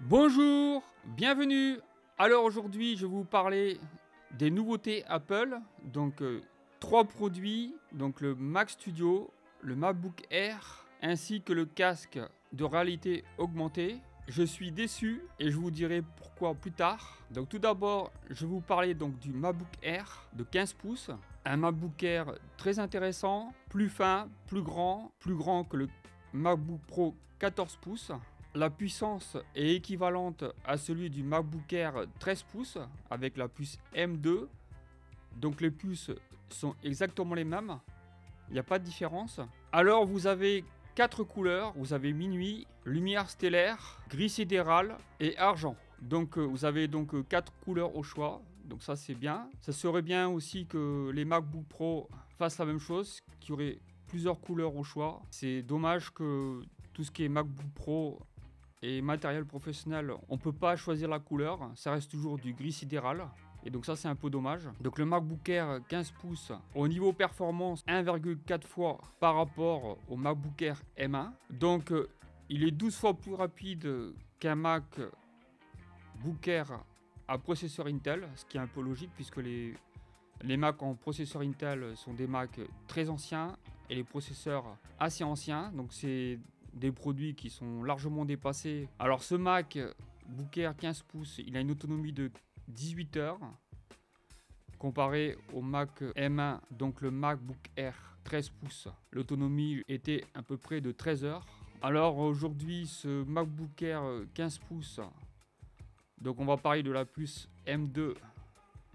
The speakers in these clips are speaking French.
Bonjour, bienvenue. Alors aujourd'hui, je vais vous parler des nouveautés Apple. Donc trois produits, donc le Mac Studio, le MacBook Air, ainsi que le casque de réalité augmentée. Je suis déçu et je vous dirai pourquoi plus tard. Donc tout d'abord, je vais vous parler donc du MacBook Air de 15 pouces. Un MacBook Air très intéressant, plus fin, plus grand que le MacBook Pro 14 pouces. La puissance est équivalente à celui du MacBook Air 13 pouces avec la puce M2. Donc les puces sont exactement les mêmes. Il n'y a pas de différence. Alors vous avez 4 couleurs. Vous avez minuit, lumière stellaire, gris sidéral et argent. Donc vous avez donc 4 couleurs au choix. Donc ça c'est bien. Ça serait bien aussi que les MacBook Pro fassent la même chose, qu'il y aurait plusieurs couleurs au choix. C'est dommage que tout ce qui est MacBook Pro et matériel professionnel, on peut pas choisir la couleur, ça reste toujours du gris sidéral. Et donc ça c'est un peu dommage. Donc le MacBook Air 15 pouces, au niveau performance, 1,4 fois par rapport au MacBook Air M1. Donc il est 12 fois plus rapide qu'un MacBook Air à processeur Intel, ce qui est un peu logique puisque les Mac en processeur Intel sont des Mac très anciens et les processeurs assez anciens. Donc c'est des produits qui sont largement dépassés. Alors ce MacBook Air 15 pouces, il a une autonomie de 18 heures comparé au Mac M1, donc le MacBook Air 13 pouces. L'autonomie était à peu près de 13 heures. Alors aujourd'hui, ce MacBook Air 15 pouces, donc on va parler de la puce M2,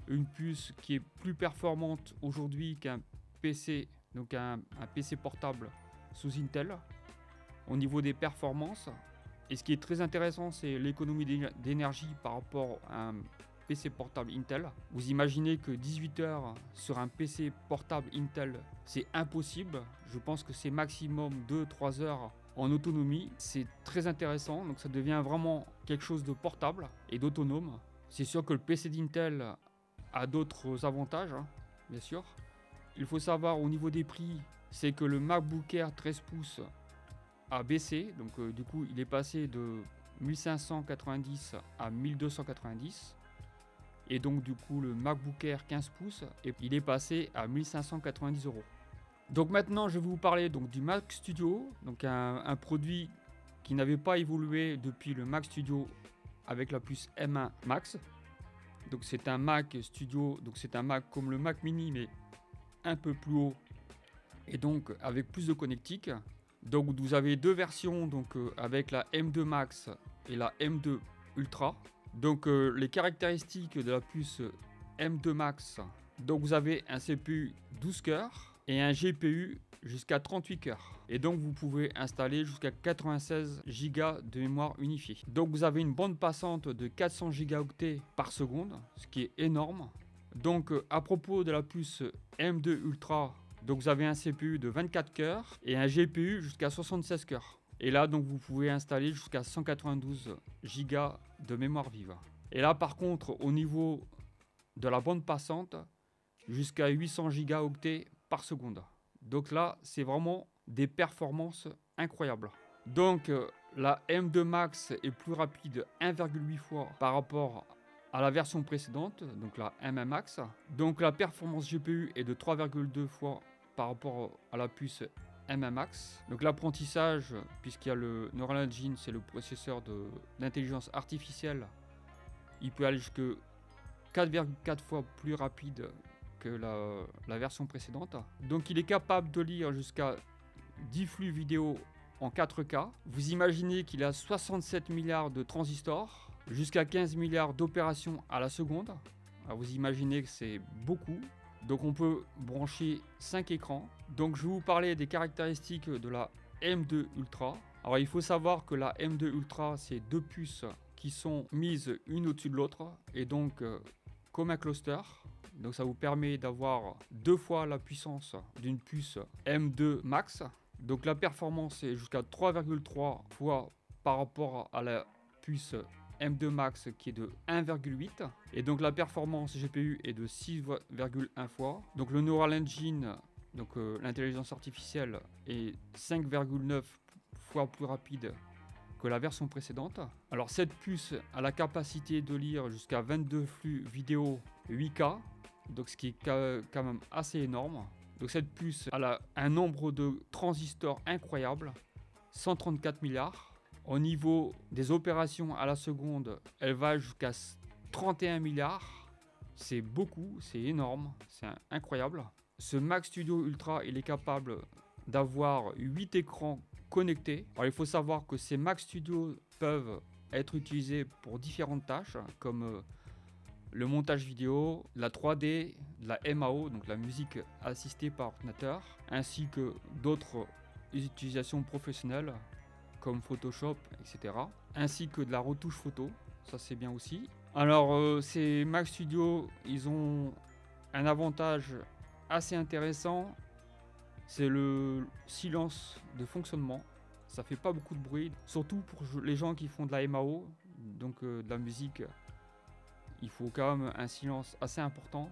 une puce qui est plus performante aujourd'hui qu'un PC, donc un PC portable sous Intel au niveau des performances. Et ce qui est très intéressant, c'est l'économie d'énergie par rapport à un PC portable Intel. Vous imaginez que 18 heures sur un PC portable Intel, c'est impossible. Je pense que c'est maximum 2-3 heures en autonomie. C'est très intéressant, donc ça devient vraiment quelque chose de portable et d'autonome. C'est sûr que le PC d'Intel a d'autres avantages, hein, bien sûr. Il faut savoir au niveau des prix, c'est que le MacBook Air 13 pouces a baissé, donc du coup il est passé de 1590 à 1290, et donc du coup le MacBook Air 15 pouces, il est passé à 1590 euros. Donc maintenant je vais vous parler donc du Mac Studio, donc un produit qui n'avait pas évolué depuis le Mac Studio avec la puce M1 Max. Donc c'est un Mac Studio, donc c'est un Mac comme le Mac Mini mais un peu plus haut et donc avec plus de connectique. Donc vous avez deux versions, donc avec la M2 Max et la M2 Ultra. Donc les caractéristiques de la puce M2 Max, donc vous avez un CPU 12 cœurs et un GPU jusqu'à 38 cœurs. Et donc vous pouvez installer jusqu'à 96 Go de mémoire unifiée. Donc vous avez une bande passante de 400 Go par seconde, ce qui est énorme. Donc à propos de la puce M2 Ultra, donc vous avez un CPU de 24 cœurs et un GPU jusqu'à 76 cœurs. Et là donc vous pouvez installer jusqu'à 192 Go de mémoire vive. Et là par contre au niveau de la bande passante, jusqu'à 800 Go par seconde. Donc là c'est vraiment des performances incroyables. Donc la M2 Max est plus rapide 1,8 fois par rapport à la version précédente, donc la M1 Max. Donc la performance GPU est de 3,2 fois par rapport à la puce M1 Max. Donc l'apprentissage, puisqu'il y a le Neural Engine, c'est le processeur d'intelligence artificielle, il peut aller jusqu'à 4,4 fois plus rapide que la version précédente. Donc il est capable de lire jusqu'à 10 flux vidéo en 4K. Vous imaginez qu'il a 67 milliards de transistors, jusqu'à 15 milliards d'opérations à la seconde. Alors vous imaginez que c'est beaucoup. Donc on peut brancher 5 écrans. Donc je vais vous parler des caractéristiques de la M2 Ultra. Alors il faut savoir que la M2 Ultra, c'est deux puces qui sont mises une au-dessus de l'autre. Et donc comme un cluster. Donc ça vous permet d'avoir 2 fois la puissance d'une puce M2 Max. Donc la performance est jusqu'à 3,3 fois par rapport à la puce M2 Max qui est de 1,8. Et donc la performance GPU est de 6,1 fois. Donc le Neural Engine, donc l'intelligence artificielle, est 5,9 fois plus rapide que la version précédente. Alors cette puce a la capacité de lire jusqu'à 22 flux vidéo 8K, donc ce qui est quand même assez énorme. Donc cette puce a un nombre de transistors incroyable, 134 milliards. Au niveau des opérations à la seconde, elle va jusqu'à 31 milliards. C'est beaucoup, c'est énorme, c'est incroyable. Ce Mac Studio Ultra, il est capable d'avoir 8 écrans connectés. Alors il faut savoir que ces Mac Studio peuvent être utilisés pour différentes tâches, comme le montage vidéo, la 3D, la MAO, donc la musique assistée par ordinateur, ainsi que d'autres utilisations professionnelles comme Photoshop, etc. Ainsi que de la retouche photo, ça c'est bien aussi. Alors ces Mac Studio, ils ont un avantage assez intéressant, c'est le silence de fonctionnement. Ça fait pas beaucoup de bruit, surtout pour les gens qui font de la MAO, donc de la musique. Il faut quand même un silence assez important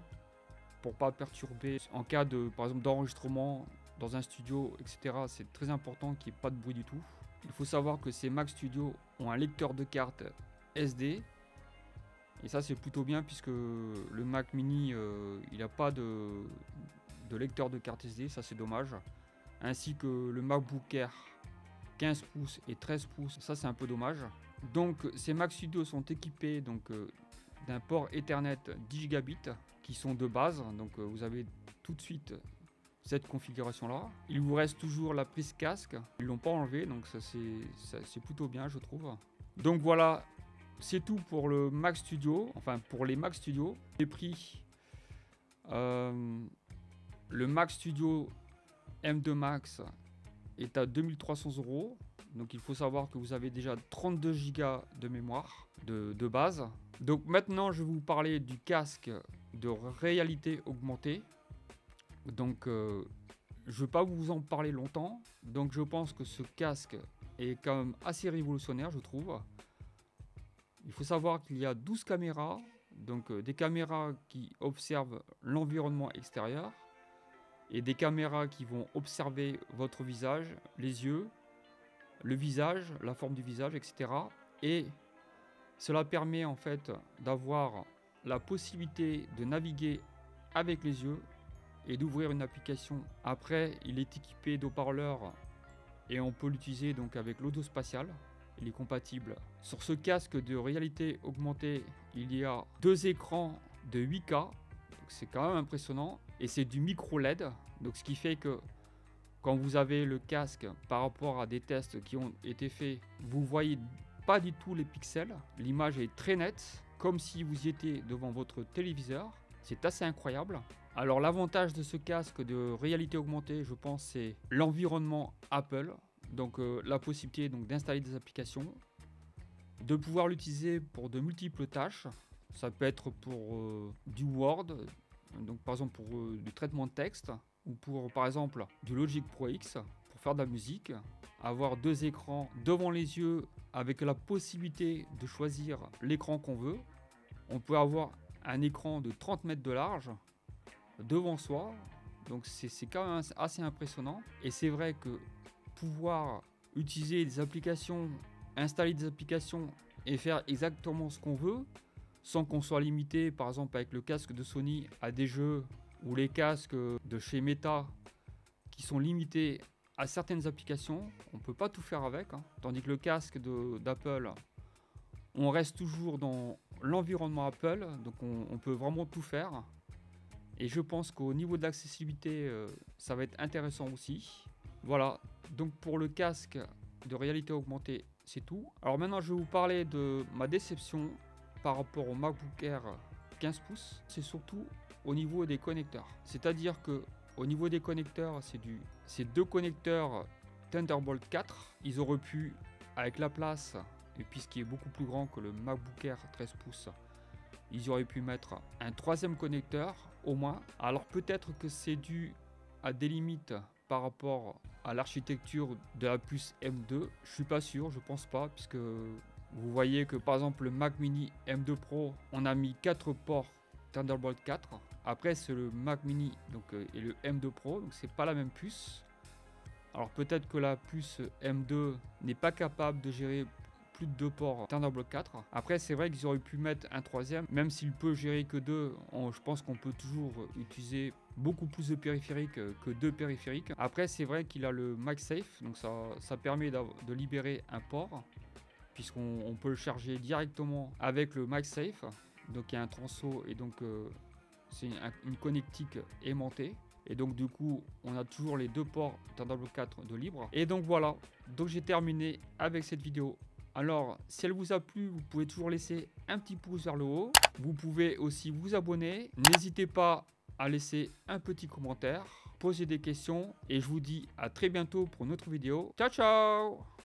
pour pas perturber en cas de, par exemple, d'enregistrement dans un studio, etc. C'est très important qu'il n'y ait pas de bruit du tout. Il faut savoir que ces Mac Studio ont un lecteur de carte SD. Et ça c'est plutôt bien puisque le Mac Mini il n'a pas de lecteur de carte SD, ça c'est dommage. Ainsi que le MacBook Air 15 pouces et 13 pouces, ça c'est un peu dommage. Donc ces Mac Studio sont équipés d'un port Ethernet 10 gigabits qui sont de base, donc vous avez tout de suite cette configuration là. Il vous reste toujours la prise casque, ils l'ont pas enlevé, donc ça c'est plutôt bien je trouve. Donc voilà, c'est tout pour le Mac Studio, enfin pour les Mac Studio. Les prix, le Mac Studio M2 Max est à 2300 €. Donc il faut savoir que vous avez déjà 32 Go de mémoire de base. Donc maintenant je vais vous parler du casque de réalité augmentée. Donc je ne vais pas vous en parler longtemps. Donc je pense que ce casque est quand même assez révolutionnaire je trouve. Il faut savoir qu'il y a 12 caméras. Donc des caméras qui observent l'environnement extérieur. Et des caméras qui vont observer votre visage, les yeux, le visage, la forme du visage, etc. Et cela permet en fait d'avoir la possibilité de naviguer avec les yeux et d'ouvrir une application. Après, il est équipé d'haut-parleurs et on peut l'utiliser donc avec l'audio spatial. Il est compatible. Sur ce casque de réalité augmentée, il y a 2 écrans de 8K. C'est quand même impressionnant et c'est du micro LED, donc ce qui fait que quand vous avez le casque par rapport à des tests qui ont été faits, vous voyez pas du tout les pixels, l'image est très nette comme si vous y étiez devant votre téléviseur. C'est assez incroyable. Alors l'avantage de ce casque de réalité augmentée, je pense, c'est l'environnement Apple, donc la possibilité donc d'installer des applications, de pouvoir l'utiliser pour de multiples tâches. Ça peut être pour du Word, donc par exemple pour du traitement de texte, ou pour par exemple du Logic Pro X pour faire de la musique. Avoir 2 écrans devant les yeux avec la possibilité de choisir l'écran qu'on veut. On peut avoir un écran de 30 mètres de large devant soi, donc c'est quand même assez impressionnant. Et c'est vrai que pouvoir utiliser des applications, installer des applications et faire exactement ce qu'on veut, sans qu'on soit limité, par exemple avec le casque de Sony, à des jeux ou les casques de chez Meta qui sont limités à certaines applications. On ne peut pas tout faire avec, hein. Tandis que le casque d'Apple, on reste toujours dans l'environnement Apple, donc on peut vraiment tout faire. Et je pense qu'au niveau de l'accessibilité, ça va être intéressant aussi. Voilà, donc pour le casque de réalité augmentée, c'est tout. Alors maintenant, je vais vous parler de ma déception par rapport au MacBook Air 15 pouces, c'est surtout au niveau des connecteurs. C'est-à-dire que au niveau des connecteurs, c'est 2 connecteurs Thunderbolt 4. Ils auraient pu, avec la place, et puis ce qui est beaucoup plus grand que le MacBook Air 13 pouces, ils auraient pu mettre un 3e connecteur au moins. Alors peut-être que c'est dû à des limites par rapport à l'architecture de la puce M2. Je suis pas sûr, je pense pas, puisque vous voyez que par exemple le Mac Mini M2 Pro, on a mis 4 ports Thunderbolt 4. Après c'est le Mac Mini donc, et le M2 Pro, donc c'est pas la même puce. Alors peut-être que la puce M2 n'est pas capable de gérer plus de 2 ports Thunderbolt 4. Après c'est vrai qu'ils auraient pu mettre un troisième, même s'il peut gérer que 2, je pense qu'on peut toujours utiliser beaucoup plus de périphériques que 2 périphériques. Après c'est vrai qu'il a le MagSafe, donc ça permet de libérer un port, puisqu'on peut le charger directement avec le MagSafe. Donc il y a un transo et donc c'est une connectique aimantée. Et donc du coup on a toujours les 2 ports Thunderbolt 4 de libre. Et donc voilà, donc j'ai terminé avec cette vidéo. Alors si elle vous a plu, vous pouvez toujours laisser un petit pouce vers le haut. Vous pouvez aussi vous abonner. N'hésitez pas à laisser un petit commentaire, poser des questions. Et je vous dis à très bientôt pour une autre vidéo. Ciao ciao!